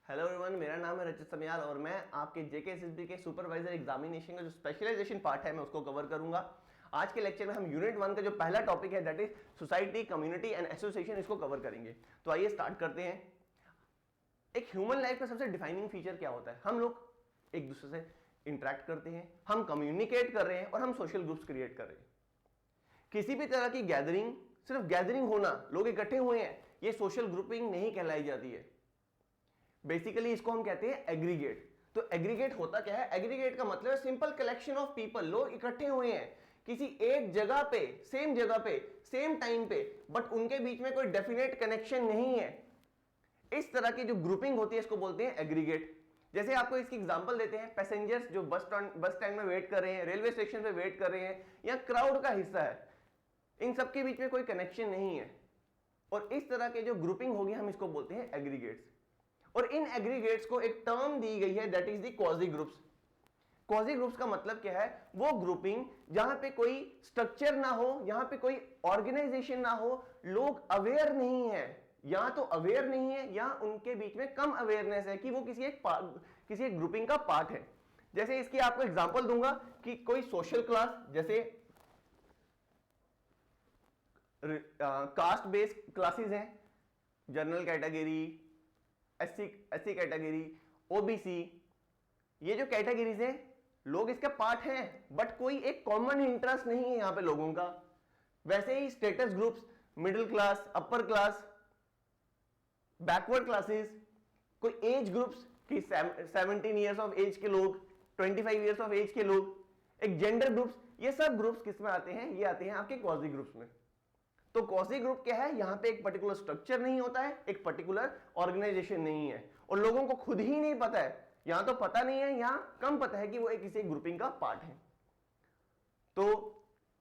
Hello everyone, मेरा नाम है रचित समयाल और मैं आपके जेकेएसएसबी के सुपरवाइजर एग्जामिनेशन का जो स्पेशलाइजेशन पार्ट है मैं उसको कवर करूंगा। आज के लेक्चर में हम यूनिट 1 का जो पहला टॉपिक है that is society, community and association, इसको कवर करेंगे। तो आइए स्टार्ट करते हैं। एक ह्यूमन लाइफ का सबसे डिफाइनिंग फीचर क्या होता है? हम लोग एक दूसरे से इंटरेक्ट करते हैं, हम कम्युनिकेट कर रहे हैं और हम सोशल ग्रुप्स क्रिएट कर रहे हैं। किसी भी तरह की गैदरिंग, सिर्फ गैदरिंग होना, लोग इकट्ठे हुए हैं, ये सोशल ग्रुपिंग नहीं कहलाई जाती है। बेसिकली इसको हम कहते हैं एग्रीगेट। तो एग्रीगेट होता क्या है? एग्रीगेट का मतलब है सिंपल कलेक्शन ऑफ पीपल। लोग इकट्ठे हुए हैं किसी एक जगह पे, सेम टाइम पे, बट उनके बीच में कोई डेफिनेट कनेक्शन नहीं है। इस तरह की जो ग्रुपिंग होती है इसको बोलते हैं एग्रीगेट। जैसे आपको इसकी एग्जांपल देते हैं, पैसेंजर्स जो बस स्टैंड में वेट कर रहे हैं, रेलवे स्टेशन पे वेट कर रहे हैं, या क्राउड का हिस्सा है, इन सबके बीच में कोई कनेक्शन नहीं है। और इस तरह के जो ग्रुपिंग होगी हम इसको बोलते हैं एग्रीगेट्स। और इन एग्रीगेट्स को एक टर्म दी गई है that is the quasi groups. Quasi groups का मतलब क्या है? वो ग्रुपिंग जहां पे कोई स्ट्रक्चर ना हो, यहां पे कोई ऑर्गेनाइजेशन ना हो, लोग अवेयर नहीं है, या तो अवेयर नहीं है या उनके बीच में कम अवेयरनेस है कि वो किसी एक ग्रुपिंग का पार्ट है। जैसे इसकी आपको एग्जांपल दूंगा कि कोई सोशल क्लास, जैसे कास्ट बेस्ड क्लासेस हैं, general category, SC category, OBC, ये जो कैटेगरीज हैं लोग इसके पार्ट हैं, बट कोई एक कॉमन इंटरेस्ट नहीं है यहां पे लोगों का। वैसे ही status groups, middle class, upper class, backward classes, कोई एज ग्रुप्स कि 17 ईयर्स ऑफ एज के लोग, 25 ईयर्स ऑफ एज के लोग, एक जेंडर ग्रुप्स, ये सब ग्रुप्स किस में आते हैं? ये आते हैं आपके क्वाजी ग्रुप्स में। तो क्वाजी ग्रुप क्या है? यहां पे एक पर्टिकुलर स्ट्रक्चर नहीं होता है, एक पर्टिकुलर ऑर्गेनाइजेशन नहीं है, और लोगों को खुद ही नहीं पता है, यहां तो पता नहीं है, यहां कम पता है कि वो एक किसी ग्रुपिंग का पार्ट है। तो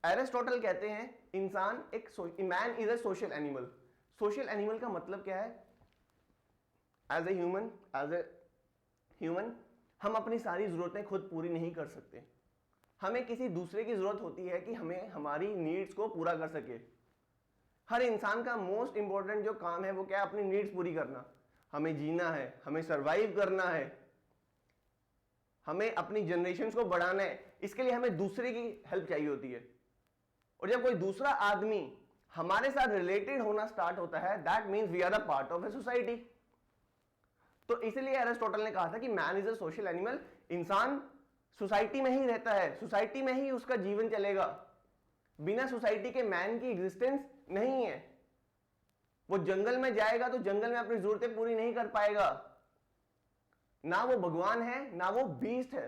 एरिस्टोटल कहते हैं इंसान एक man is a social animal. Social animal का मतलब क्या है? एज ए ह्यूमन हम अपनी सारी जरूरतें खुद पूरी नहीं कर सकते। हमें किसी दूसरे की जरूरत होती है कि हमें हमारी नीड्स को पूरा कर सके। हर इंसान का मोस्ट इंपॉर्टेंट जो काम है वो क्या है? अपनी नीड्स पूरी करना। हमें जीना है, हमें सरवाइव करना है, हमें अपनी जनरेशंस को बढ़ाना है, इसके लिए हमें दूसरे की हेल्प चाहिए होती है। और जब कोई दूसरा आदमी हमारे साथ रिलेटेड होना स्टार्ट होता है, that means we are a part of a society. तो इसलिए एरिस्टोटल ने कहा था कि man is a social animal. इंसान सोसाइटी में ही रहता है, सोसाइटी में ही उसका जीवन चलेगा। बिना सोसाइटी के मैन की एग्जिस्टेंस नहीं है। वो जंगल में जाएगा तो जंगल में अपनी जरूरतें पूरी नहीं कर पाएगा। ना वो भगवान है ना वो बीस्ट है,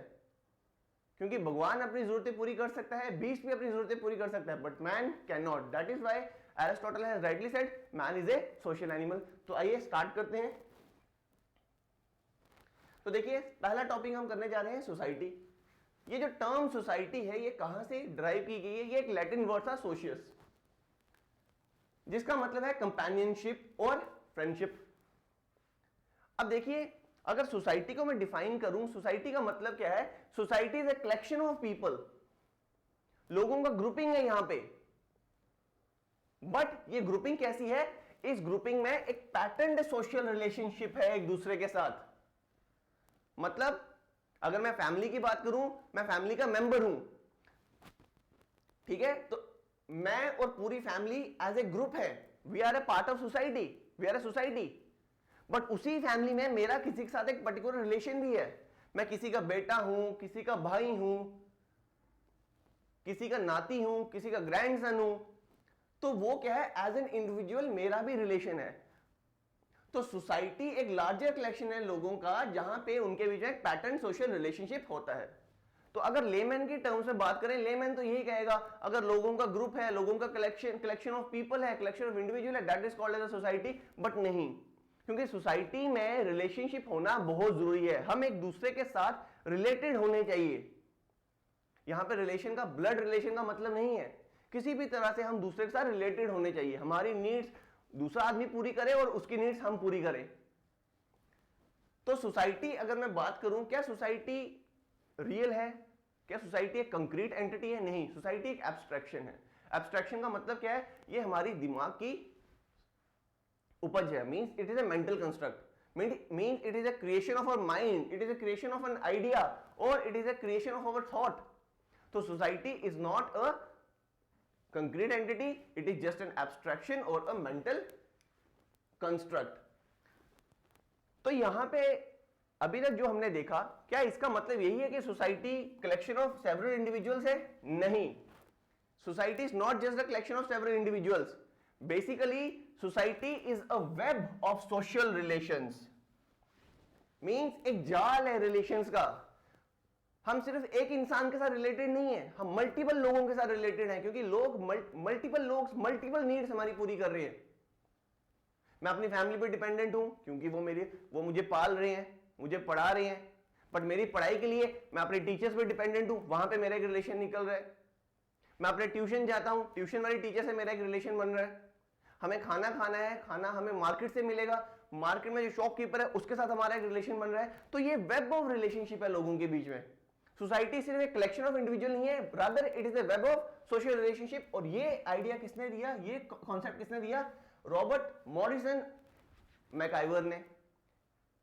क्योंकि भगवान अपनी जरूरतें पूरी कर सकता है, बीस्ट भी अपनी जरूरतें पूरी कर सकता है, but man can not. That is why Aristotle has rightly said man is a social animal. तो आइए स्टार्ट करते हैं। तो देखिए, पहला टॉपिक हम करने जा रहे हैं सोसाइटी। ये जो टर्म सोसाइटी है ये कहां से ड्राइव की गई है? ये एक लैटिन वर्ड था सोशियस, जिसका मतलब है कंपेनियनशिप और फ्रेंडशिप। अब देखिए, अगर सोसाइटी को मैं डिफाइन करूं, सोसाइटी का मतलब क्या है? Society is a collection of people, लोगों का ग्रुपिंग है यहां पे। बट ये ग्रुपिंग कैसी है? इस ग्रुपिंग में एक पैटर्न्ड सोशल रिलेशनशिप है एक दूसरे के साथ। मतलब अगर मैं फैमिली की बात करूं, मैं फैमिली का मेंबर हूं, ठीक है? तो मैं और पूरी फैमिली एज ए ग्रुप है, we are a part of society, we are a society. But उसी फैमिली में मेरा किसी के साथ एक पर्टिकुलर रिलेशन भी है। मैं किसी का बेटा हूं, किसी का भाई हूं, किसी का नाती हूं, किसी का ग्रैंडसन हूं। तो वो क्या है? एज एन इंडिविजुअल मेरा भी रिलेशन है। तो सोसाइटी एक लार्जर कलेक्शन है लोगों का, जहां पे उनके बीच में एक पैटर्न सोशल रिलेशनशिप होता है। तो अगर लेमैन की टर्म्स में बात करें, लेमैन तो यही कहेगा, अगर लोगों का ग्रुप है, लोगों का कलेक्शन ऑफ पीपल है, कलेक्शन ऑफ इंडिविजुअल है, that is called as a society. But नहीं, क्योंकि सोसाइटी में रिलेशनशिप होना बहुत जरूरी है। हम एक दूसरे के साथ रिलेटेड होने चाहिए। यहां पे रिलेशन का ब्लड रिलेशन का मतलब नहीं है, किसी भी तरह से हम दूसरे के साथ रिलेटेड होने चाहिए। हमारी नीड्स दूसरा आदमी पूरी करे और उसकी नीड्स हम पूरी करें। तो सोसाइटी, अगर मैं बात करूं, क्या सोसाइटी रियल है? क्या सोसाइटी एक कंक्रीट एंटिटी है? नहीं, सोसाइटी एक एब्स्ट्रैक्शन है। एब्स्ट्रैक्शन का मतलब क्या है? ये हमारी दिमाग की उपज है, means it is a mental construct. means it is a creation of our mind, it is a creation of an idea, or it is a creation of our thought. So society is not a concrete entity, it is just an abstraction or a mental construct. तो यहां पे अभी तक जो हमने देखा, क्या इसका मतलब यही है कि society collection of several individuals है? नहीं, society is not just the collection of several individuals. Basically society is a web of social relations. Means एक जाल है रिलेशंस का. हम सिर्फ एक इंसान के साथ रिलेटेड नहीं है, हम मल्टीपल लोगों के साथ रिलेटेड हैं, क्योंकि लोग मल्टीपल नीड्स हमारी पूरी कर रहे हैं. मैं अपनी फैमिली पे डिपेंडेंट हूं क्योंकि वो मुझे पाल रहे हैं, मुझे पढ़ा रहे हैं. बट मेरी पढ़ाई के लिए मैं अपने टीचर्स पे डिपेंडेंट हूं, वहां पे मेरा एक रिलेशन निकल रहा है. मैं अपने ट्यूशन जाता हूं, ट्यूशन वाली टीचर से मेरा एक रिलेशन बन रहा है. हमें खाना खाना है, खाना हमें मार्केट से मिलेगा, मार्केट में जो शॉपकीपर है उसके साथ हमारा एक रिलेशन बन रहा है. तो ये वेब ऑफ रिलेशनशिप है लोगों के बीच में. सोसाइटी सिर्फ एक कलेक्शन ऑफ इंडिविजुअल नहीं है, rather it is a web of social relationship. और ये आइडिया किसने दिया, ये कॉन्सेप्ट किसने दिया? रॉबर्ट मॉरिसन मैकाइवर ने.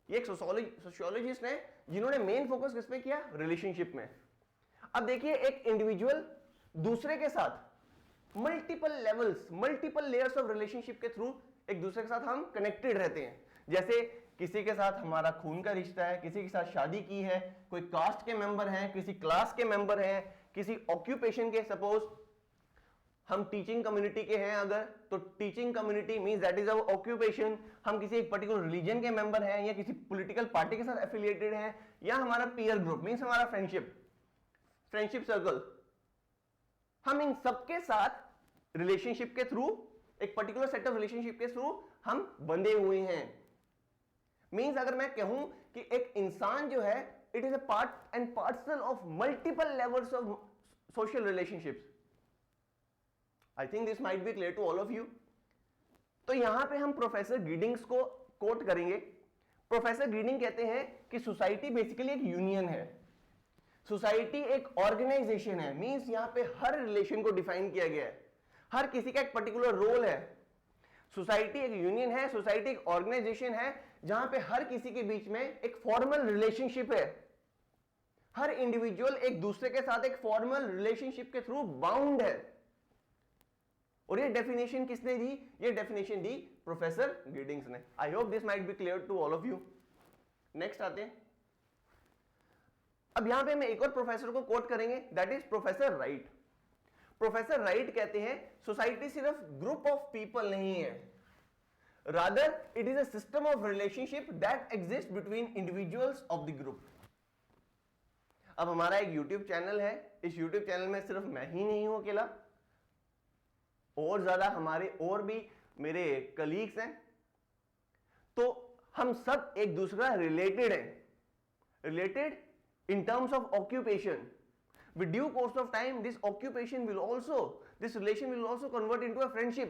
ये एक सोशियोलॉजिस्ट है जिन्होंने मेन फोकस किस पे किया? रिलेशनशिप में. अब देखिए, एक इंडिविजुअल दूसरे के साथ multiple levels, multiple layers of relationship के थ्रू एक दूसरे के साथ हम कनेक्टेड रहते हैं. जैसे किसी के साथ हमारा खून का रिश्ता है, किसी के साथ शादी की है, कोई कास्ट के मेंबर हैं, किसी क्लास के मेंबर हैं, किसी ऑक्यूपेशन के, सपोज हम टीचिंग कम्युनिटी के हैं अगर, तो teaching community means that is our occupation. हम किसी एक पर्टिकुलर रिलीजन के मेंबर हैं, या किसी पॉलिटिकल पार्टी के साथ एफिलिएटेड हैं, या हमारा पीयर ग्रुप मींस हमारा फ्रेंडशिप सर्कल. हम इन सबके साथ रिलेशनशिप के थ्रू, एक पर्टिकुलर सेट ऑफ रिलेशनशिप के थ्रू हम बंधे हुए हैं. मींस अगर मैं कहूं कि एक इंसान जो है, it is a part and parcel of multiple levels of social relationships. I think this might be clear to all of you. तो यहां पे हम प्रोफेसर गिडिंग्स को कोट करेंगे. प्रोफेसर गिडिंग कहते हैं कि सोसाइटी बेसिकली एक यूनियन है, सोसाइटी एक ऑर्गेनाइजेशन है. मींस यहां पे हर रिलेशन को डिफाइन किया गया है, हर किसी का एक पर्टिकुलर रोल है. सोसाइटी एक यूनियन है, सोसाइटी एक ऑर्गेनाइजेशन है जहां पे हर किसी के बीच में एक फॉर्मल रिलेशनशिप है. हर इंडिविजुअल एक दूसरे के साथ एक फॉर्मल रिलेशनशिप के थ्रू बाउंड है. और ये डेफिनेशन किसने दी? ये डेफिनेशन दी प्रोफेसर गिडिंग्स ने. I hope this might be clear to all of you. Next आते हैं. अब यहां पे मैं एक और प्रोफेसर को कोट करेंगे, that is professor right. Professor right कहते हैं सोसाइटी सिर्फ ग्रुप ऑफ पीपल नहीं है, rather it is a system of relationship that exist between individuals of the group. अब हमारा एक YouTube चैनल है, इस YouTube चैनल में सिर्फ मैं ही नहीं हूं अकेला, और ज्यादा हमारे और भी मेरे कलीग्स हैं. तो हम सब एक दूसरे का रिलेटेड हैं, related in terms of occupation. With due course of time, this relation will also convert into a friendship.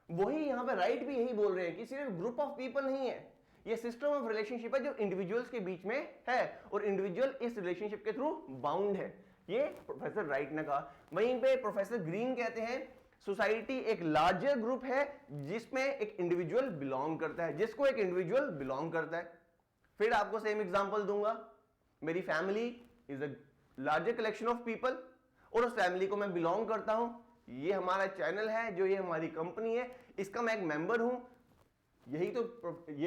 वही यहां पे राइट भी यही बोल रहे हैं कि सिर्फ ग्रुप ऑफ पीपल नहीं है, ये सिस्टम ऑफ रिलेशनशिप है जो इंडिविजुअल्स के बीच में है, और इंडिविजुअल इस रिलेशनशिप के थ्रू बाउंड है. ये प्रोफेसर राइट ने कहा. वहीं पे प्रोफेसर ग्रीन कहते हैं सोसाइटी एक लार्जर ग्रुप है जिसमें एक इंडिविजुअल बिलोंग करता है, जिसको एक इंडिविजुअल बिलोंग करता है. फिर आपको सेम एग्जांपल दूंगा. मेरी family is a larger collection of people, और उस फैमिली को मैं बिलोंग करता हूं. ये हमारा चैनल है, जो ये हमारी कंपनी है, इसका मैं एक मेंबर हूं. यही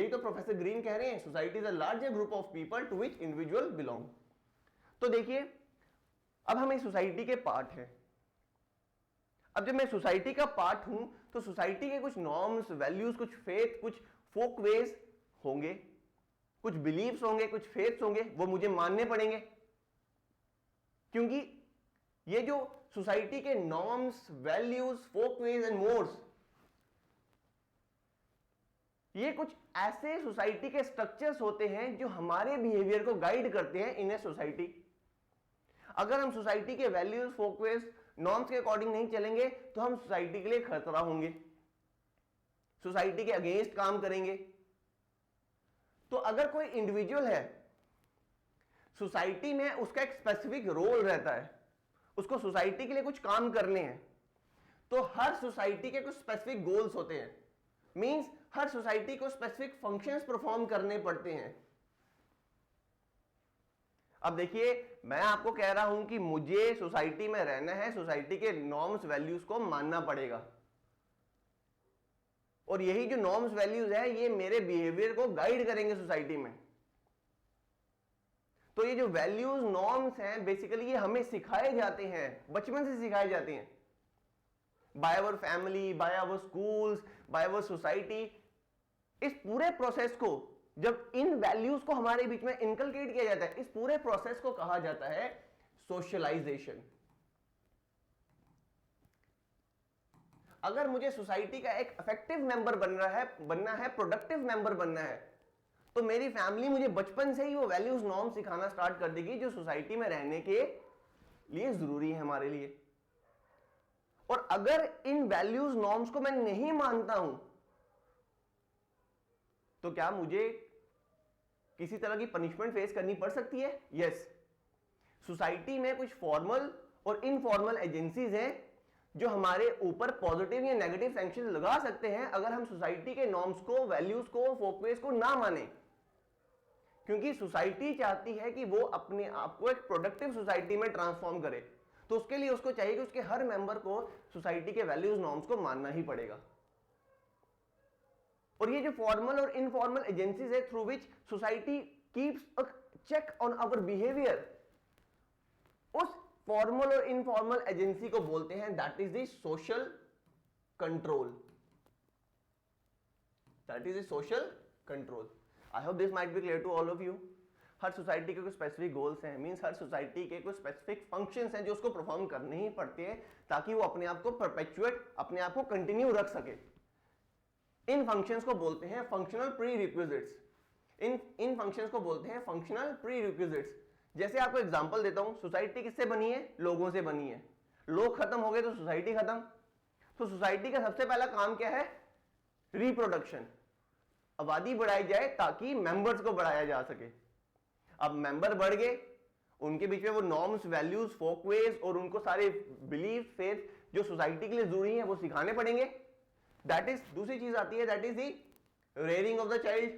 तो प्रोफेसर ग्रीन कह रहे हैं, society is a larger group of people to which individual belong. तो देखिए, अब हम इस सोसाइटी के पार्ट हैं. अब जब मैं सोसाइटी का पार्ट हूं, तो सोसाइटी के कुछ नॉर्म्स, वैल्यूज, कुछ फेथ, कुछ फोक वेज होंगे, कुछ बिलीव्स होंगे, कुछ फेथ्स होंगे, वो मुझे मानने पड़ेंगे. क्योंकि ये जो सोसाइटी के norms, values, folkways and modes, ये कुछ ऐसे सोसाइटी के स्ट्रक्चर्स होते हैं जो हमारे बिहेवियर को गाइड करते हैं इन ए सोसाइटी. अगर हम सोसाइटी के वैल्यूज, फोक वेज, नॉर्म्स के अकॉर्डिंग नहीं चलेंगे तो हम सोसाइटी के लिए खतरा होंगे, सोसाइटी के अगेंस्ट काम करेंगे. तो अगर कोई इंडिविजुअल है, सोसाइटी में उसका एक स्पेसिफिक रोल रहता है, उसको सोसाइटी के लिए कुछ काम करने हैं, तो हर सोसाइटी के कुछ स्पेसिफिक गोल्स होते हैं. मींस हर सोसाइटी को स्पेसिफिक फंक्शंस परफॉर्म करने पड़ते हैं। अब देखिए, मैं आपको कह रहा हूं कि मुझे सोसाइटी में रहना है, सोसाइटी के नॉर्म्स वैल्यूज को मानना पड़ेगा, और यही जो नॉर्म्स वैल्यूज है ये मेरे बिहेवियर को गाइड करेंगे सोसाइटी में। तो ये जो वैल्यूज नॉर्म्स हैं बेसिकली ये हमें सिखाए जाते हैं, बचपन से सिखाए जाते हैं, by our family, by our schools, by our society. इस पूरे प्रोसेस को, जब इन वैल्यूज को हमारे बीच में इनकलकेट किया जाता है, इस पूरे प्रोसेस को कहा जाता है सोशलाइजेशन। अगर मुझे सोसाइटी का एक इफेक्टिव मेंबर बनना है, प्रोडक्टिव मेंबर बनना है, तो मेरी फैमिली मुझे बचपन से ही वो वैल्यूज नॉर्म सिखाना स्टार्ट कर देगी जो सोसाइटी में रहने के लिए जरूरी है हमारे लिए। और अगर इन वैल्यूज नॉर्म्स को मैं नहीं मानता हूं तो क्या मुझे किसी तरह की पनिशमेंट फेस करनी पड़ सकती है? यस। सोसाइटी में कुछ फॉर्मल और इनफॉर्मल एजेंसीज हैं जो हमारे ऊपर पॉजिटिव या नेगेटिव सैंक्शन लगा सकते हैं अगर हम सोसाइटी के नॉर्म्स को, वैल्यूज को, फोकवेज को ना माने, क्योंकि सोसाइटी चाहती है कि वो अपने आप को एक प्रोडक्टिव सोसाइटी में ट्रांसफॉर्म करे। तो उसके लिए उसको चाहिए कि उसके हर मेंबर को सोसाइटी के वैल्यूज नॉर्म्स को मानना ही पड़ेगा। और ये जो फॉर्मल और इनफॉर्मल एजेंसीज है through which society keeps a check on our behaviour, उस फॉर्मल और इनफॉर्मल एजेंसी को बोलते हैं that is the social control. That is the social control. I hope this might be clear to all of you. हर सोसाइटी के कुछ specific goals हैं, मींस हर सोसाइटी के कुछ स्पेसिफिक फंक्शंस हैं जो उसको परफॉर्म करने ही पड़ते हैं ताकि वो अपने आप को परपेचुएट, अपने आप को कंटिन्यू रख सके। इन फंक्शंस को बोलते हैं फंक्शनल प्रीरिक्विजिट्स। इन फंक्शंस को बोलते हैं फंक्शनल प्रीरिक्विजिट्स। जैसे आपको एग्जांपल देता हूं, सोसाइटी किससे बनी है? लोगों से बनी है। लोग खत्म हो गए तो सोसाइटी खत्म। तो सोसाइटी का सबसे पहला काम क्या है? रिप्रोडक्शन। आबादी बढ़ाई जाए ताकि मेंबर्स को बढ़ाया जा सके। अब मेंबर बढ़ गए, उनके बीच में वो नॉर्म्स, वैल्यूज, फोकवेज और उनको सारे बिलीफ, फेथ जो सोसाइटी के लिए जरूरी है वो सिखाने पड़ेंगे। दैट इज, दूसरी चीज आती है that is the rearing of the child.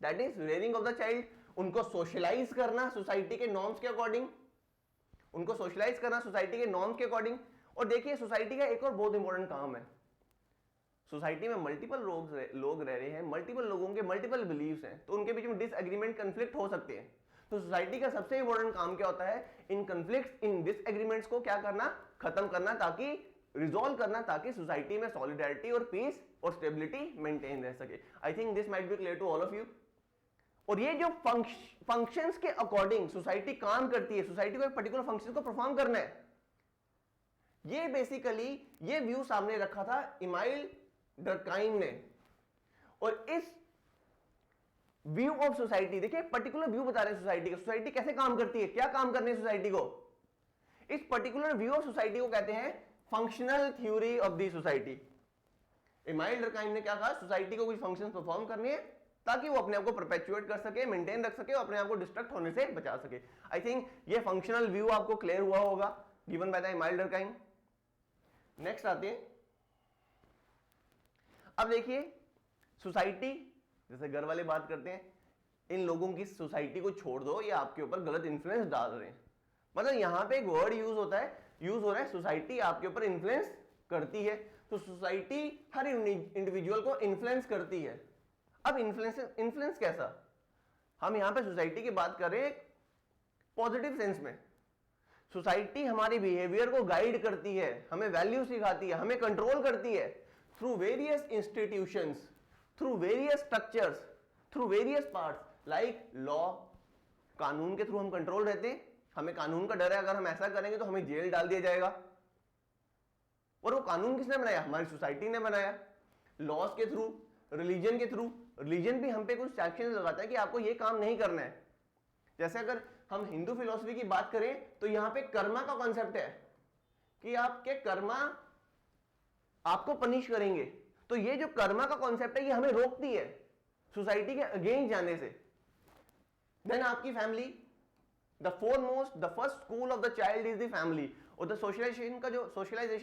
That is rearing of the child. उनको सोशलाइज करना सोसाइटी के नॉर्म्स के अकॉर्डिंग, उनको सोशलाइज करना सोसाइटी के नॉर्म्स के अकॉर्डिंग। और देखिए, सोसाइटी का एक और बहुत इंपॉर्टेंट काम है। सोसाइटी में मल्टीपल लोग रह रहे हैं, मल्टीपल लोगों के मल्टीपल बिलीव्स हैं, तो उनके बीच में डिसएग्रीमेंट, कंफ्लिक्ट हो सकते हैं। तो सोसाइटी का सबसे इंपॉर्टेंट काम क्या होता है? इन कंफ्लिक्ट्स, इन डिसएग्रीमेंट्स को क्या करना? खत्म करना, ताकि रिजॉल्व करना, ताकि सोसाइटी में सॉलिडारिटी और पीस और स्टेबिलिटी मेंटेन रह सके। I think this might be clear to all of you. और ये जो फंक्शंस के अकॉर्डिंग सोसाइटी काम करती है, सोसाइटी को एक पर्टिकुलर फंक्शन को परफॉर्म करना है, ये बेसिकली ये व्यू सामने रखा था इमाइल डर्काइम ने। और इस व्यू ऑफ सोसाइटी, देखिए पर्टिकुलर व्यू बता रहे हैं सोसाइटी का, सोसाइटी कैसे काम करती है, क्या काम करने है सोसाइटी को। इस पर्टिकुलर व्यू ऑफ सोसाइटी को कहते हैं functional theory of the society. Emile Durkheim ने क्या कहा? सोसाइटी को कुछ फंक्शंस परफॉर्म करने हैं ताकि वो अपने आप को परपेचुएट कर सके, मेंटेन रख सके और अपने आप को डिस्ट्रक्ट होने से बचा सके। आई थिंक ये फंक्शनल व्यू आपको क्लियर हुआ होगा, given by the Emile Durkheim. Next आते हैं, अब देखिए सोसाइटी, जैसे घर वाले बात करते हैं, इन लोगों की सोसाइटी को छोड़ दो, ये आपके ऊपर गलत इंफ्लुएंस डाल रहे हैं। मतलब यहां पे एक वर्ड यूज हो रहा है सोसाइटी आपके ऊपर इंफ्लुएंस करती है। तो सोसाइटी हर इंडिविजुअल को इन्फ्लुएंस करती है। अब इन्फ्लुएंस कैसा? हम यहां पे सोसाइटी की बात कर रहे हैं पॉजिटिव सेंस में। सोसाइटी हमारी बिहेवियर को गाइड करती है, हमें वैल्यू सिखाती है, हमें कंट्रोल करती है through various institutions, through various structures, through various parts like law. कानून के थ्रू हम कंट्रोल रहते हैं, हमें कानून का डर है, अगर हम ऐसा करेंगे तो हमें जेल डाल दिया जाएगा। और वो कानून किसने बनाया? हमारी सोसाइटी ने बनाया। लॉज के थ्रू, रिलीजन के थ्रू, रिलीजन भी हम पे कुछ सैंक्शन लगाता है कि आपको ये काम नहीं करना है। जैसे अगर हम हिंदू फिलॉसफी की बात करें तो यहां पे कर्मा का कॉन्सेप्ट है कि आपके कर्मा आपको पनिश करेंगे। तो ये जो कर्मा का कॉन्सेप्ट है ये हमें रोकती है सोसाइटी के अगेंस्ट जाने से। देन आपकी family, the foremost, the first school of the child is the family. और द सोशलाइजेशन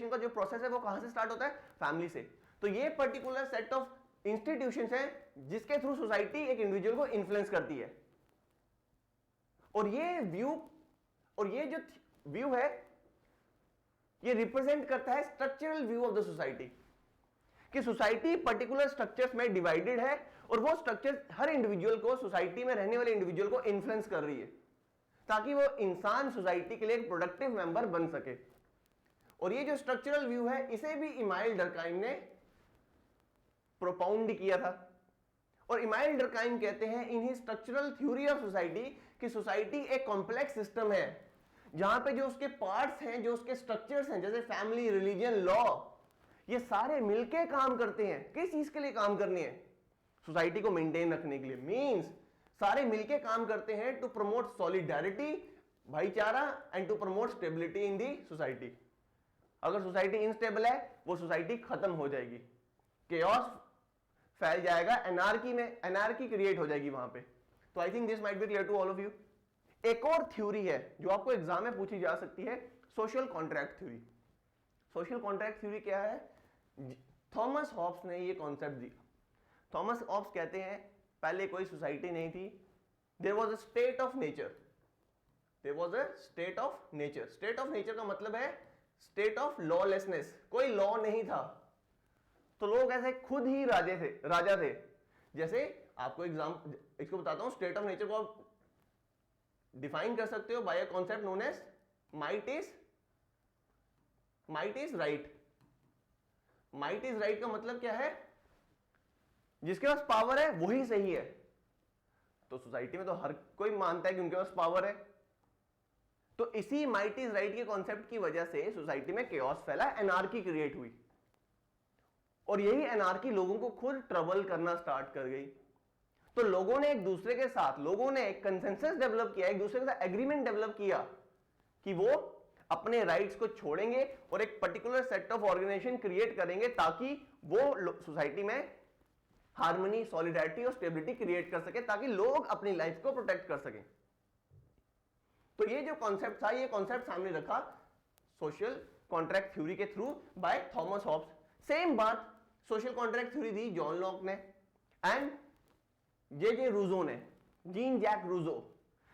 का जो प्रोसेस है वो कहां से स्टार्ट होता है? फैमिली से। तो ये पर्टिकुलर सेट ऑफ इंस्टीट्यूशंस हैं जिसके थ्रू सोसाइटी एक इंडिविजुअल को इन्फ्लुएंस करती है। और ये जो व्यू है ये रिप्रेजेंट करता है structural view of the society, कि सोसाइटी पर्टिकुलर स्ट्रक्चर्स में डिवाइडेड है और वो स्ट्रक्चर हर इंडिविजुअल को, सोसाइटी में रहने वाले इंडिविजुअल को इन्फ्लुएंस कर रही है ताकि वो इंसान सोसाइटी के लिए एक प्रोडक्टिव मेंबर बन सके। और ये जो स्ट्रक्चरल व्यू है इसे भी इमाइल डर्काइम ने प्रोपाउंड किया था। और इमाइल डर्काइम कहते हैं इन ही स्ट्रक्चरल थ्योरी ऑफ सोसाइटी कि सोसाइटी एक कॉम्प्लेक्स सिस्टम है जहां पे जो उसके पार्ट्स हैं, जो उसके स्ट्रक्चर्स हैं, जैसे फैमिली, रिलीजन, लॉ, ये सारे मिलके काम करते हैं। किस चीज के लिए काम करनी है? सोसाइटी को मेंटेन रखने के लिए। मींस सारे मिलके काम करते हैं टू प्रमोट सॉलिडेरिटी, भाईचारा, and to promote stability in the society. अगर सोसाइटी इनस्टेबल है वो सोसाइटी खत्म हो जाएगी, केओस फैल जाएगा, एनार्की क्रिएट हो जाएगी वहां पे। तो I think this might be clear to all of you. एक और थ्योरी है जो आपको एग्जाम में पूछी जा सकती है, social contract theory. Social contract theory क्या है? थॉमस हॉब्स ने ये कॉन्सेप्ट दिया। थॉमस हॉब्स कहते हैं पहले कोई सोसाइटी नहीं थी, there was a state of nature. There was a state of nature. State of nature का मतलब है स्टेट ऑफ लॉलेसनेस, कोई लॉ नहीं था, तो लोग ऐसे खुद ही राजा थे। जैसे आपको इसको बताता हूं, स्टेट ऑफ नेचर को आप डिफाइन कर सकते हो by a concept known as might is right. Might is right का मतलब क्या है? जिसके पास पावर है वही सही है। तो सोसाइटी में तो हर कोई मानता है कि उनके पास पावर है। तो इसी माइट इज राइट के कॉन्सेप्ट की वजह से सोसाइटी में केओस फैला, एनार्की क्रिएट हुई, और यही एनार्की लोगों को खुद ट्रबल करना स्टार्ट कर गई। तो लोगों ने एक दूसरे के साथ, लोगों ने एक कंसेंसस डेवलप किया, एक दूसरे के साथ एग्रीमेंट डेवलप किया कि वो अपने राइट्स को छोड़ेंगे और एक particular set of organisation create करेंगे ताकि वो सोसाइटी में हार्मनी, सॉलिडेरिटी और स्टेबिलिटी क्रिएट कर सके, ताकि लोग अपनी लाइफ को प्रोटेक्ट कर सकें। तो ये जो कॉन्सेप्ट था, ये कॉन्सेप्ट सामने रखा सोशल कॉन्ट्रैक्ट थ्योरी के through by Thomas Hobbes. Same बात सोशल कॉन्ट्रैक्ट थ्योरी दी जॉन लॉक ने एंड जे रूजो ने, जीन जैक रूजो,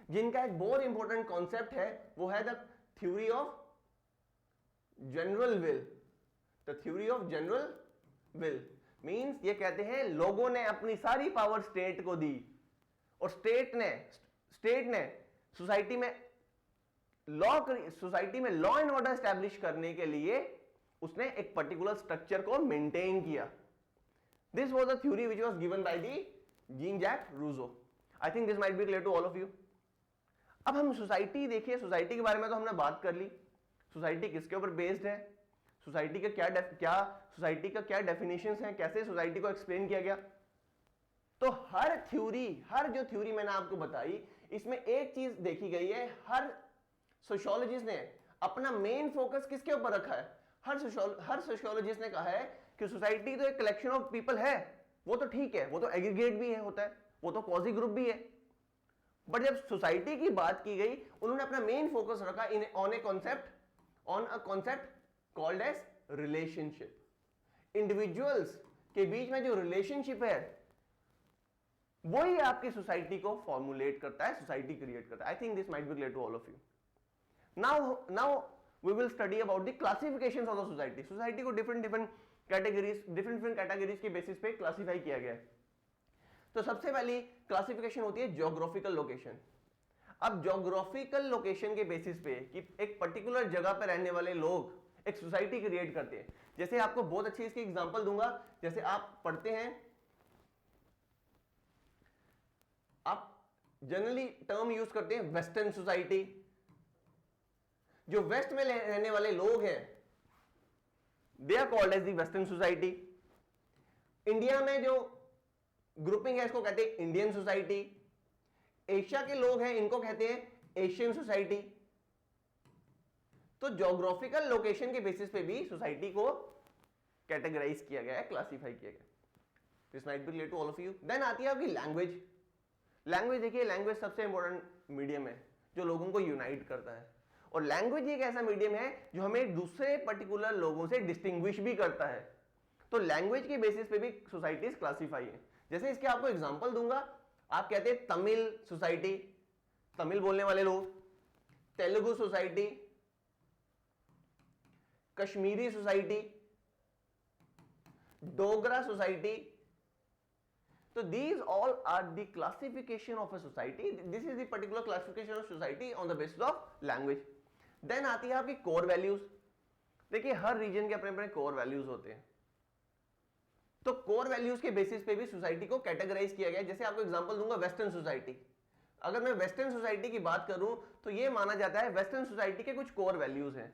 जिनका एक बहुत इंपॉर्टेंट कॉन्सेप्ट है वो है the theory of general will. The theory of general will means ये कहते हैं लोगों ने अपनी सारी पावर स्टेट को दी और स्टेट ने सोसाइटी में लॉ एंड ऑर्डर एस्टैब्लिश करने के लिए उसने एक पर्टिकुलर स्ट्रक्चर को मेंटेन किया। This was the theory which was given by the Jean Jacques Rousseau. I think this might be clear to all of you. अब हम सोसाइटी देखिए, सोसाइटी के बारे में तो हमने बात कर ली। सोसाइटी किसके ऊपर बेस्ड है, सोसाइटी का सोसाइटी का क्या डेफिनेशंस हैं, कैसे सोसाइटी को एक्सप्लेन किया गया। तो हर जो थ्योरी मैंने आपको बताई, इसमें एक चीज देखी गई है, हर सोशियोलॉजिस्ट ने अपना मेन फोकस किसके ऊपर रखा है। हर सोशियोलॉजिस्ट ने कहा है कि सोसाइटी तो एक कलेक्शन ऑफ पीपल है, वो तो ठीक है, वो तो एग्रीगेट भी है, होता है, वो तो कॉजी ग्रुप भी है। बट जब सोसाइटी की बात की गई, उन्होंने अपना मेन फोकस रखा on a concept called as relationship. Individuals के बीच में जो रिलेशनशिप है वही आपकी सोसाइटी को फॉर्मुलेट करता है, सोसाइटी क्रिएट करता है। I think this might be clear to all of you. Now we will study about the classifications of the society. Society को डिफरेंट कैटेगरीज के बेसिस पे क्लासिफाई किया गया है। तो सबसे पहली क्लासिफिकेशन होती है ज्योग्राफिकल लोकेशन। अब ज्योग्राफिकल लोकेशन के बेसिस पे कि एक पर्टिकुलर जगह पर रहने वाले लोग एक सोसाइटी क्रिएट करते हैं। जैसे आपको बहुत अच्छी इसकी एग्जांपल दूंगा, जैसे आप पढ़ते हैं, आप जनरली टर्म यूज करते हैं वेस्टर्न सोसाइटी। जो वेस्ट में रहने वाले लोग हैं they are called as the western society. India में जो ग्रुपिंग है इसको कहते हैं इंडियन सोसाइटी। एशिया के लोग हैं इनको कहते हैं एशियन सोसाइटी। तो ज्योग्राफिकल लोकेशन के बेसिस पे भी सोसाइटी को कैटेगराइज किया गया है, क्लासिफाई किया गया। This might be clear to all of you. Then आती है आपकी लैंग्वेज। लैंग्वेज देखिए, लैंग्वेज सबसे इंपॉर्टेंट मीडियम है जो लोगों को यूनाइट करता है। और लैंग्वेज एक ऐसा मीडियम है जो हमें दूसरे पर्टिकुलर लोगों से डिस्टिंग्विश भी करता है। तो लैंग्वेज के बेसिस पे भी सोसाइटीज क्लासीफाई है। जैसे इसके आपको एग्जांपल दूंगा, आप कहते हैं तमिल सोसाइटी, तमिल बोलने वाले लोग, Telugu society, Kashmiri society, Dogra society. तो these all are the classification of a society. This is the particular classification of society on the basis of language. Then आती है आपकी core values। देखिए हर रीजन के अपने अपने core values होते हैं, तो core values के बेसिस पे भी सोसाइटी को कैटेगराइज किया गया है। जैसे आपको एग्जांपल दूंगा वेस्टर्न सोसाइटी। अगर मैं वेस्टर्न सोसाइटी की बात करूं तो ये माना जाता है वेस्टर्न सोसाइटी के कुछ कोर वैल्यूज हैं,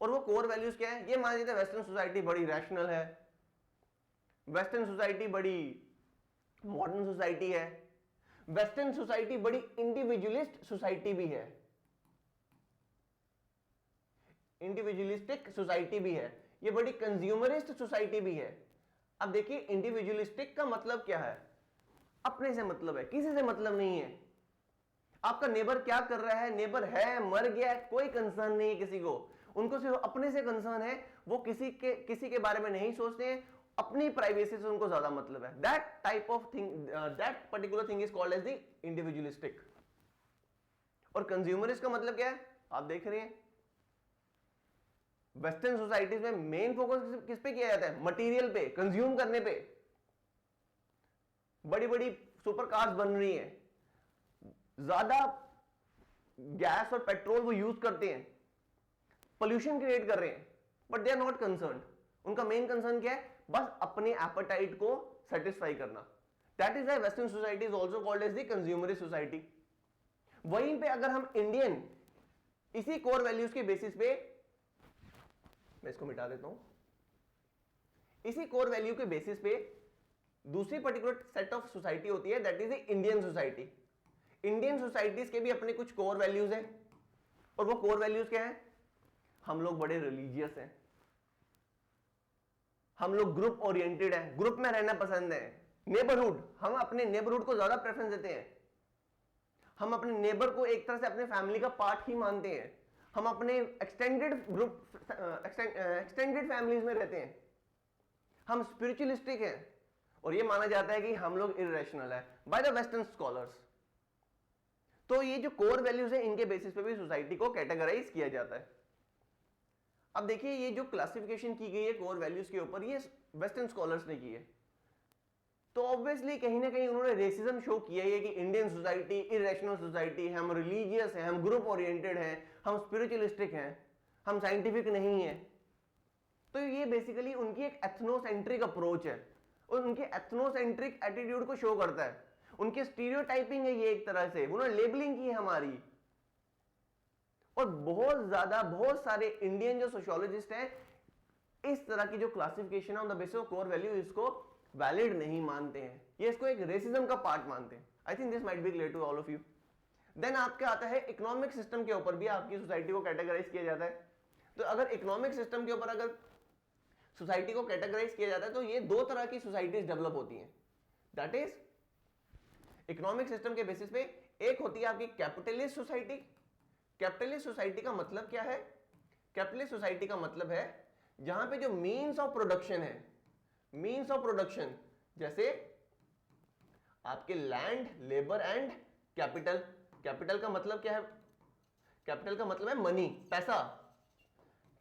और वो कोर वैल्यूज क्या है? ये माना जाता है वेस्टर्न सोसाइटी बड़ी रैशनल है, वेस्टर्न सोसाइटी बड़ी मॉडर्न सोसाइटी है, वेस्टर्न सोसाइटी बड़ी इंडिविजुअलिस्ट सोसाइटी भी है, इंडिविजुअलिस्टिक सोसाइटी भी है, ये बड़ी कंज्यूमरिस्ट सोसाइटी भी है। अब देखिए इंडिविजुअलिस्टिक का मतलब क्या है? अपने से मतलब है, किसी से मतलब नहीं है। आपका नेबर क्या कर रहा है, नेबर है मर गया है, कोई कंसर्न नहीं है किसी को, उनको सिर्फ अपने से कंसर्न है। वो किसी के बारे में नहीं सोचते हैं, अपनी प्राइवेसी से उनको ज्यादा मतलब है। That type of thing, that particular thing is called as the individualistic. और कंज्यूमरिस्ट का मतलब क्या है? आप देख रहे हैं वेस्टर्न सोसाइटीज में मेन फोकस किस पे किया जाता है? मटेरियल पे, कंज्यूम करने पे। बड़ी बड़ी सुपर कार्स बन रही हैं, ज्यादा गैस और पेट्रोल वो यूज करते हैं, पोल्यूशन क्रिएट कर रहे हैं, but they are not concerned. उनका मेन कंसर्न क्या है? बस अपने एपेटाइट को सेटिस्फाई करना। That is why western society is also called as the consumerist society. वहीं पे अगर हम इंडियन इसी कोर वैल्यूज के बेसिस पे, मैं इसको मिटा देता हूं, इसी कोर वैल्यू के बेसिस पे दूसरी पर्टिकुलर सेट ऑफ सोसाइटी होती है, that is the Indian society. Indian societies के भी अपने कुछ कोर वैल्यूज हैं, और वो कोर वैल्यूज क्या है? हम लोग बड़े रिलीजियस हैं, हम लोग ग्रुप ओरिएंटेड हैं, ग्रुप में रहना पसंद है, नेबरहुड, हम अपने नेबरहुड को ज्यादा प्रेफरेंस देते हैं, हम अपने नेबर को एक तरह से अपने फैमिली का पार्ट ही मानते हैं, हम अपने एक्सटेंडेड ग्रुप, एक्सटेंडेड फैमिलीज में रहते हैं, हम स्पिरिचुअलिस्टिक हैं, और ये माना जाता है कि हम लोग इररेशनल है बाय द वेस्टर्न स्कॉलर्स। तो ये जो कोर वैल्यूज है, इनके बेसिस पे भी सोसाइटी को कैटेगराइज किया जाता है। अब देखिए ये जो क्लासिफिकेशन की गई है कोर वैल्यूज के ऊपर, ये वेस्टर्न स्कॉलर्स ने की है, तो ऑब्वियसली कहीं ना कहीं उन्होंने रेसिज्म शो किया है कि इंडियन सोसाइटी इररेशनल सोसाइटी है, हम रिलीजियस हैं, हम ग्रुप ओरिएंटेड हैं, हम स्पिरिचुअलिस्टिक हैं, हम साइंटिफिक नहीं है। तो ये बेसिकली उनकी एक एथनोसेंट्रिक अप्रोच है, और उनके एथनोसेंट्रिक एटीट्यूड को शो करता है। उनके स्टीरियोटाइपिंग है ये, एक तरह से उन्होंने लेबलिंग की है हमारी। और बहुत सारे इंडियन जो सोशियोलॉजिस्ट हैं इस तरह की जो क्लासिफिकेशन है on the basis of core value, इसको वैलिड नहीं मानते हैं, ये इसको एक रेसिज्म का पार्ट मानते हैं। I think this might be clear to all of you. Then आपके आता है इकोनॉमिक सिस्टम के ऊपर भी आपकी सोसाइटी को कैटेगराइज किया जाता है। तो अगर इकोनॉमिक सिस्टम के ऊपर अगर सोसाइटी को कैटेगराइज किया जाता है तो ये दो तरह की सोसाइटीज डेवलप होती हैं। दैट इज इकोनॉमिक सिस्टम के बेसिस पे एक होती है आपकी कैपिटलिस्ट सोसाइटी। कैपिटलिस्ट सोसाइटी का मतलब क्या है? कैपिटलिस्ट सोसाइटी का मतलब है जहां पे जो मीन्स ऑफ प्रोडक्शन है, मीन्स ऑफ प्रोडक्शन जैसे आपके land, labour and capital. Capital का मतलब क्या है? कैपिटल का मतलब है मनी, पैसा।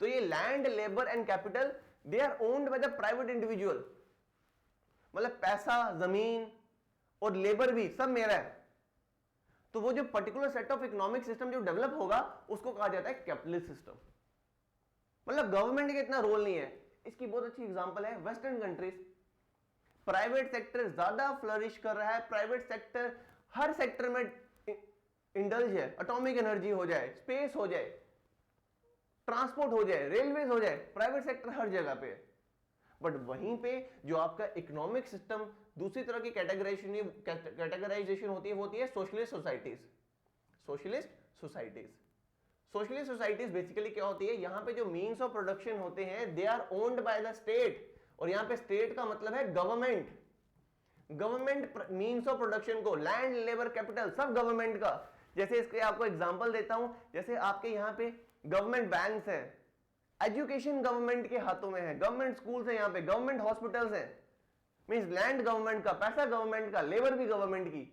तो ये land, labour and capital they are owned by the private individual. मतलब पैसा, जमीन और लेबर भी सब मेरा है। तो वो जो particular set of economic system जो डेवलप होगा उसको कहा जाता है कैपिटलिस्ट सिस्टम। मतलब गवर्नमेंट का इतना रोल नहीं है। इसकी बहुत अच्छी एग्जांपल है वेस्टर्न कंट्रीज। प्राइवेट सेक्टर ज्यादा फ्लरिश कर रहा है, प्राइवेट सेक्टर हर सेक्टर में इंडल्ज है। एटॉमिक एनर्जी हो जाए, स्पेस हो जाए, ट्रांसपोर्ट हो जाए, रेलवेज हो जाए, प्राइवेट सेक्टर हर जगह पे है। बट वहीं पे जो आपका इकोनॉमिक सिस्टम दूसरी तरह की कैटेगराइजेशन होती है वो होती है socialist societies. Socialist societies, socialist societies basically क्या होती है? यहां पे जो मीन्स ऑफ प्रोडक्शन होते हैं they are owned by the state. और यहां पे स्टेट का मतलब है government. Government means of production को, लैंड, लेबर, कैपिटल सब गवर्नमेंट का। जैसे इसके आपको एग्जांपल देता हूं, जैसे आपके यहां पे गवर्नमेंट बैंक्स हैं, एजुकेशन गवर्नमेंट के हाथों में है, गवर्नमेंट स्कूल्स है, यहाँ पे गवर्नमेंट हॉस्पिटल्स हैं, मींस लैंड गवर्नमेंट का, पैसा गवर्नमेंट का, लेबर भी गवर्नमेंट की।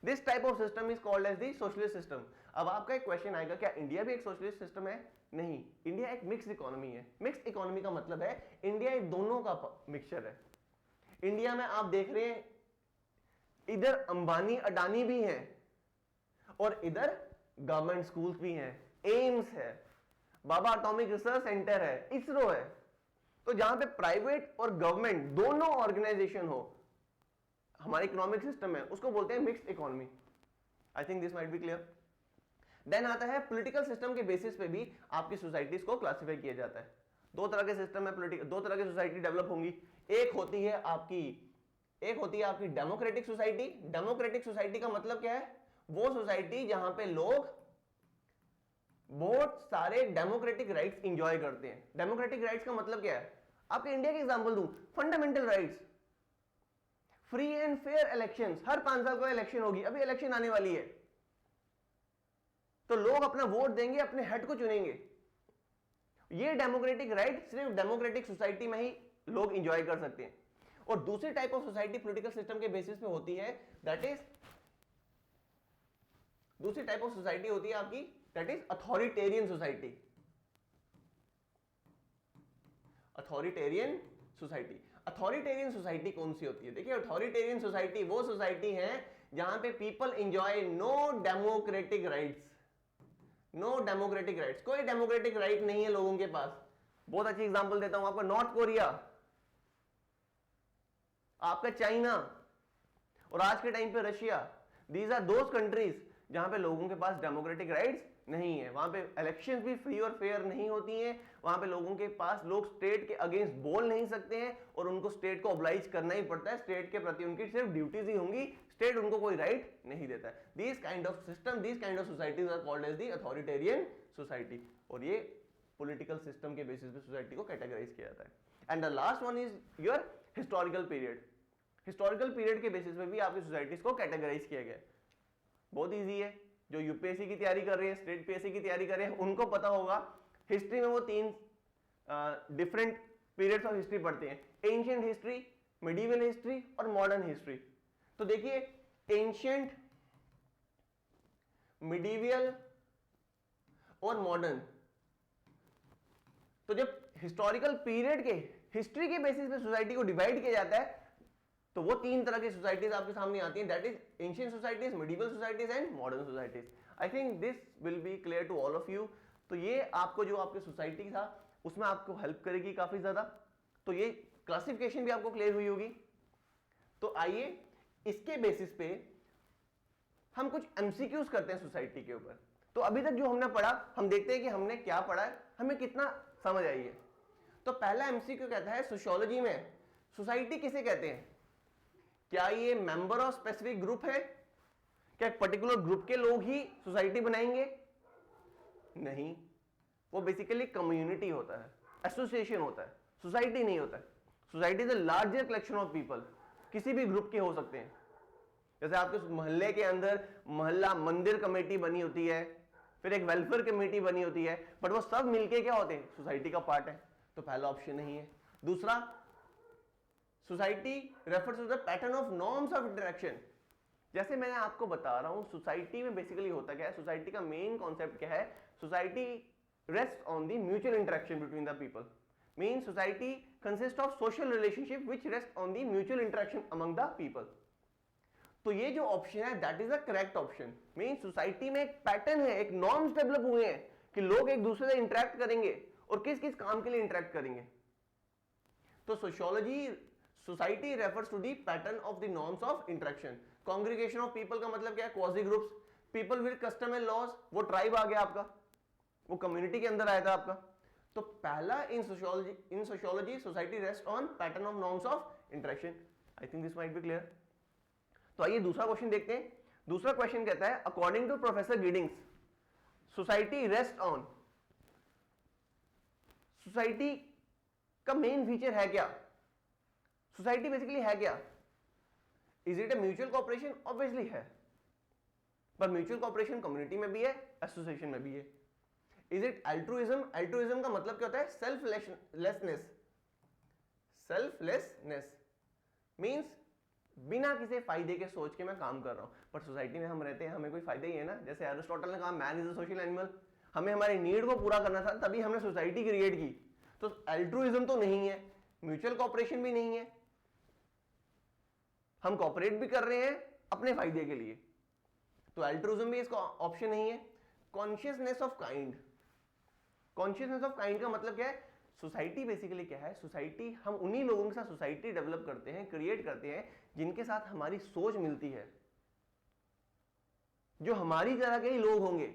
This type of system is called as the socialist system. अब आपका एक क्वेश्चन आएगा, क्या इंडिया भी एक सोशलिस्ट सिस्टम है? नहीं, इंडिया एक मिक्स्ड इकोनॉमी है। मिक्स्ड इकोनॉमी का मतलब है इंडिया एक दोनों का मिक्सचर है। इंडिया में आप देख रहे हैं इधर अंबानी अडानी भी हैं और इधर गवर्नमेंट स्कूल्स भी हैं, एम्स है, बाबा एटॉमिक रिसर्च सेंटर है, इसरो है। तो जहां पे प्राइवेट और गवर्नमेंट दोनों ऑर्गेनाइजेशन हो, हमारा इकोनॉमिक सिस्टम है, उसको बोलते हैं mixed economy. I think this might be clear. Then आता है पॉलिटिकल सिस्टम के बेसिस पे भी आपकी सोसाइटीज को क्लासिफाई किया जाता है। दो तरह के सिस्टम है, दो तरह की सोसाइटी डेवलप होंगी। एक होती है आपकी डेमोक्रेटिक सोसाइटी। डेमोक्रेटिक सोसाइटी का मतलब क्या है? वो सोसाइटी जहां पे लोग बहुत सारे डेमोक्रेटिक राइट्स एंजॉय करते हैं। डेमोक्रेटिक राइट्स का मतलब क्या है? आपके इंडिया के एग्जांपल दूं, fundamental rights, free and fair elections, हर 5 साल का इलेक्शन होगी, अभी इलेक्शन आने वाली है, तो लोग अपना वोट देंगे, अपने हेड को चुनेंगे। ये डेमोक्रेटिक राइट सिर्फ डेमोक्रेटिक सोसाइटी में ही लोग एंजॉय कर सकते हैं। और दूसरी type of society political system के बेसिस पे होती है, दैट इज दूसरी टाइप ऑफ सोसाइटी होती है आपकी, that is authoritarian society. Authoritarian society, authoritarian society कौन सी होती है? देखिए, अथॉरिटेरियन सोसाइटी वो सोसाइटी है जहां पे people enjoy no democratic rights. No democratic rights, कोई डेमोक्रेटिक राइट नहीं है लोगों के पास। बहुत अच्छी एग्जांपल देता हूं आपको, नॉर्थ कोरिया, आपका चाइना, और आज के टाइम पे Russia. These are those countries जहां पे लोगों के पास डेमोक्रेटिक राइट्स नहीं है। वहां पे इलेक्शंस भी फ्री और फेयर नहीं होती हैं। वहां पे लोगों के पास, लोग स्टेट के अगेंस्ट बोल नहीं सकते हैं और उनको स्टेट को ऑब्लाइज करना ही पड़ता है। स्टेट के प्रति उनकी सिर्फ ड्यूटीज ही होंगी, स्टेट उनको कोई राइट नहीं देता है। This kind of system, this kind of societies are called as the authoritarian society. और ये पॉलिटिकल सिस्टम के बेसिस पे सोसाइटी को कैटेगराइज किया जाता है। And the last one is your historical period. Historical period के बेसिस पे भी आपकी सोसाइटीज को कैटेगराइज किया गया है। बहुत ईजी है, जो यूपीएससी की तैयारी कर रहे हैं, स्टेट पीएससी की तैयारी कर रहे हैं, उनको पता होगा। हिस्ट्री में वो 3 डिफरेंट पीरियड्स ऑफ हिस्ट्री पढ़ते हैं, एंशिएंट हिस्ट्री, मिडिवल हिस्ट्री और मॉडर्न हिस्ट्री। तो देखिए, एंशिएंट, मिडिवल और मॉडर्न, तो जब हिस्टोरिकल पीरियड के हिस्ट्री के बेसिस पे सोसाइटी को डिवाइड किया जाता है, तो वो 3 तरह की सोसाइटीज आपके सामने आती हैं, that is ancient societies, medieval societies and modern societies. I think this will be clear to all of you. तो ये आपको जो आपके सोसाइटी था उसमें आपको हेल्प करेगी काफी ज्यादा। तो ये क्लासिफिकेशन भी आपको क्लियर हुई होगी। तो आइए इसके बेसिस पे हम कुछ एमसीक्यूज करते हैं सोसाइटी के ऊपर। तो अभी तक जो हमने पढ़ा, हम देखते हैं कि हमने क्या पढ़ा है, हमें कितना समझ आई है। तो पहला एमसीक्यू कहता है, सोशियोलॉजी में सोसाइटी किसे कहते हैं? क्या ये मेंबर ऑफ स्पेसिफिक ग्रुप है? क्या एक पर्टिकुलर ग्रुप के लोग ही सोसाइटी बनाएंगे? नहीं, वो बेसिकली कम्युनिटी होता है, एसोसिएशन होता है, सोसाइटी नहीं होता है। Society is a larger collection of people, किसी भी ग्रुप के हो सकते हैं। जैसे आपके मोहल्ले के अंदर मोहल्ला मंदिर कमेटी बनी होती है, फिर एक वेलफेयर कमेटी बनी होती है, बट वो सब मिलके क्या होते हैं? सोसाइटी का पार्ट है। तो पहला ऑप्शन नहीं है। दूसरा, society refers to the pattern of norms of interaction. जैसे मैंने आपको बता रहा हूं, सोसाइटी में बेसिकली होता क्या है, सोसाइटी का मेन कॉन्सेप्ट क्या है? Society rest on the mutual interaction between the people. Mean society consist of social relationship which rest on the mutual interaction among the people. तो ये जो ऑप्शन है that is the correct option. Mean society में एक pattern है, एक norms develop हुए हैं कि लोग एक दूसरे से इंटरेक्ट करेंगे और किस किस काम के लिए इंटरेक्ट करेंगे। तो sociology, society refers to the pattern of the norms of interaction. Congregation of people का मतलब क्या है? Quasi groups, people with custom and laws, वो ट्राइब आ गया आपका, वो कम्युनिटी के अंदर आया था आपका। तो पहला इन sociology society rest on pattern of norms of interaction. I think this might be clear. तो आइए दूसरा क्वेश्चन देखते हैं। दूसरा क्वेश्चन कहता है, according to professor Giddings, society rest on, society का मेन फीचर है क्या? सोसाइटी बेसिकली है क्या? Is it a mutual cooperation? Obviously है, पर म्यूचुअल कॉपरेशन कम्युनिटी में भी है, एसोसिएशन में भी है। Is it altruism? अल्ट्रुइज्म का मतलब क्या होता है? सेल्फलेसनेस। सेल्फलेसनेस मींस बिना किसी फायदे के सोच के मैं काम कर रहा हूं। पर सोसाइटी में हम रहते हैं, हमें कोई फायदा ही है ना। जैसे एरिस्टोटल ने कहा man is a social animal, हमें हमारी नीड को पूरा करना था, तभी हमने सोसाइटी क्रिएट की। तो अल्ट्रुइज्म तो नहीं है, म्यूचुअल कॉपरेशन भी नहीं है, हम कॉपरेट भी कर रहे हैं अपने फायदे के लिए, तो अल्ट्रुइज्म भी इसका ऑप्शन नहीं है। Consciousness of kind. Consciousness of kind का मतलब क्या है? सोसाइटी बेसिकली क्या है? सोसाइटी, हम उन्हीं लोगों के साथ सोसाइटी डेवलप करते हैं, क्रिएट करते हैं जिनके साथ हमारी सोच मिलती है, जो हमारी तरह के ही लोग होंगे।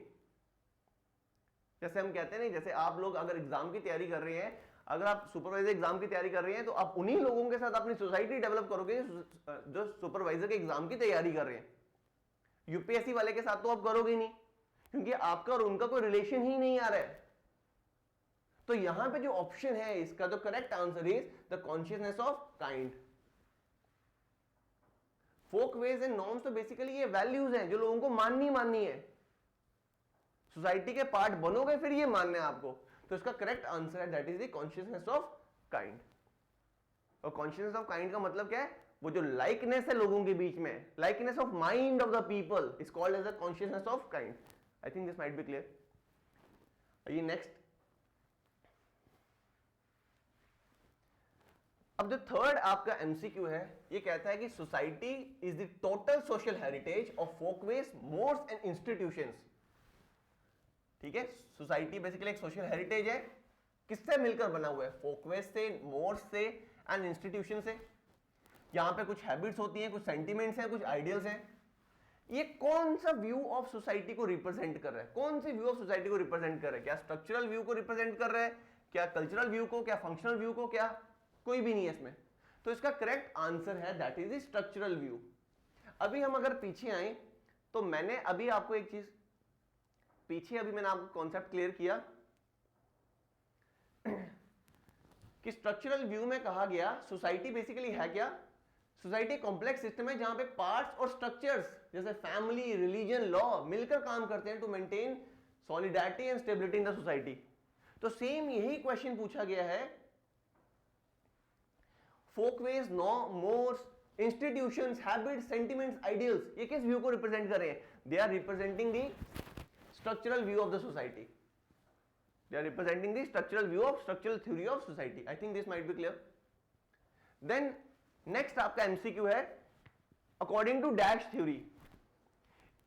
जैसे हम कहते हैं नहीं, जैसे आप लोग अगर एग्जाम की तैयारी कर रहे हैं, अगर आप सुपरवाइजर एग्जाम की तैयारी कर रहे हैं, तो आप उन्हीं लोगों के साथ अपनी सोसाइटी डेवलप करोगे जो सुपरवाइजर के एग्जाम की तैयारी कर रहे हैं। यूपीएससी वाले के साथ तो आप करोगे नहीं, क्योंकि आपका और उनका कोई रिलेशन ही नहीं आ रहा है। तो यहां पे जो ऑप्शन है इसका, जो correct answer is the consciousness of kind. Folkways and norms तो बेसिकली ये वैल्यूज हैं जो लोगों को माननी है। सोसाइटी के पार्ट बनोगे फिर ये मानना है आपको। तो इसका करेक्ट आंसर है that is the consciousness of kind. और कॉन्शियसनेस ऑफ काइंड का मतलब क्या है? वो जो लाइकनेस है लोगों के बीच में, likeness of mind of the people is called as the consciousness of kind. I think this might be clear. ये नेक्स्ट, अब जो थर्ड आपका एमसीक्यू है, ये कहता है कि society is the total social heritage of Folkways, modes and institutions. ठीक है, सोसाइटी बेसिकली एक सोशल हेरिटेज है, किससे मिलकर बना हुआ है? फोकवेज से, मोड्स से एंड इंस्टीट्यूशन से। यहां पे कुछ हैबिट्स होती हैं, कुछ सेंटिमेंट्स हैं, कुछ आइडियल्स हैं। ये कौन सा व्यू ऑफ सोसाइटी को रिप्रेजेंट कर रहा है? कौन सी व्यू ऑफ सोसाइटी को रिप्रेजेंट कर रहा है? क्या स्ट्रक्चरल व्यू को रिप्रेजेंट कर रहा है, क्या कल्चरल व्यू को, क्या फंक्शनल व्यू को, क्या कोई भी नहीं है इसमें? तो इसका करेक्ट आंसर है that is the structural view. अभी हम अगर पीछे आए, तो मैंने अभी आपको एक चीज, पीछे अभी मैंने आपको कॉन्सेप्ट क्लियर किया कि स्ट्रक्चरल व्यू में कहा गया सोसाइटी बेसिकली है क्या? सोसाइटी कॉम्प्लेक्स सिस्टम है जहां पे पार्ट्स और स्ट्रक्चर्स जैसे फैमिली, रिलीजन, लॉ मिलकर काम करते हैं to maintain solidarity and stability in the society. तो सेम यही क्वेश्चन पूछा गया है, folkways, modes, institutions, habits, sentiments, ideals, ये किस व्यू को रिप्रेजेंट कर रहे हैं? They are representing the structural view of the society. They are representing the structural view of structural theory of society. I think this might be clear. Then next आपका MCQ है, according to Dash theory,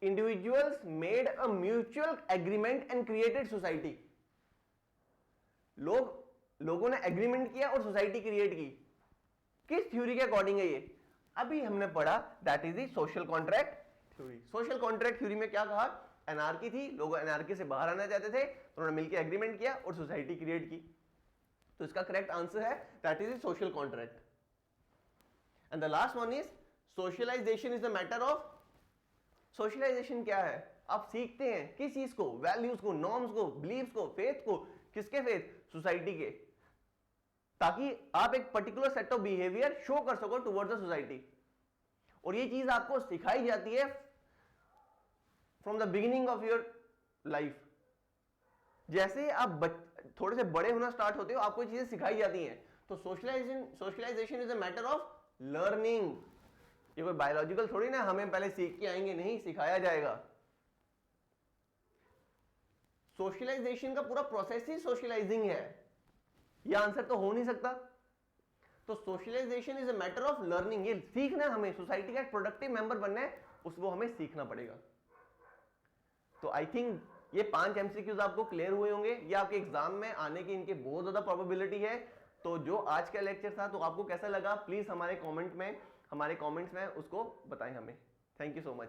individuals made a mutual agreement and created society. लोगों ने agreement किया और society create की। किस theory के according है ये? अभी हमने पढ़ा that is the social contract theory. Social contract theory में क्या कहा? एनार्की थी, लोग एनार्की से बाहर आना चाहते थे, तो उन्होंने मिलकर एग्रीमेंट किया और सोसाइटी क्रिएट की। तो इसका करेक्ट आंसर है that is social contract. And the last one is socialisation is the matter of. Socialisation क्या है? आप सीखते हैं किस चीज को? वैल्यूज को, नॉर्म्स को, बिलीव्स को, फेथ को। किसके फेथ? सोसाइटी के, ताकि आप एक particular set of behaviour show कर सको टुवर्ड्स द सोसाइटी। और ये चीज आपको सिखाई जाती है from the beginning of your life. जैसे आप थोड़े से बड़े होना स्टार्ट होते हो, आपको चीजें सिखाई जाती हैं। तो socialisation is a matter of learning. ये कोई बायोलॉजिकल थोड़ी ना हमें पहले सीख के आएंगे, नहीं, सिखाया जाएगा। सोशलाइजेशन का पूरा प्रोसेस ही सोशलाइजिंग है, यह आंसर तो हो नहीं सकता। तो socialisation is a matter of learning. ये सीखना है हमें, सोसाइटी का एक प्रोडक्टिव मेंबर बनना है, उसको हमें सीखना पड़ेगा। तो आई थिंक ये 5 एमसीक्यूज आपको क्लियर हुए होंगे। ये आपके एग्जाम में आने की इनके बहुत ज्यादा प्रोबेबिलिटी है। तो जो आज का लेक्चर था, तो आपको कैसा लगा प्लीज हमारे कमेंट्स में उसको बताएं हमें। Thank you so much.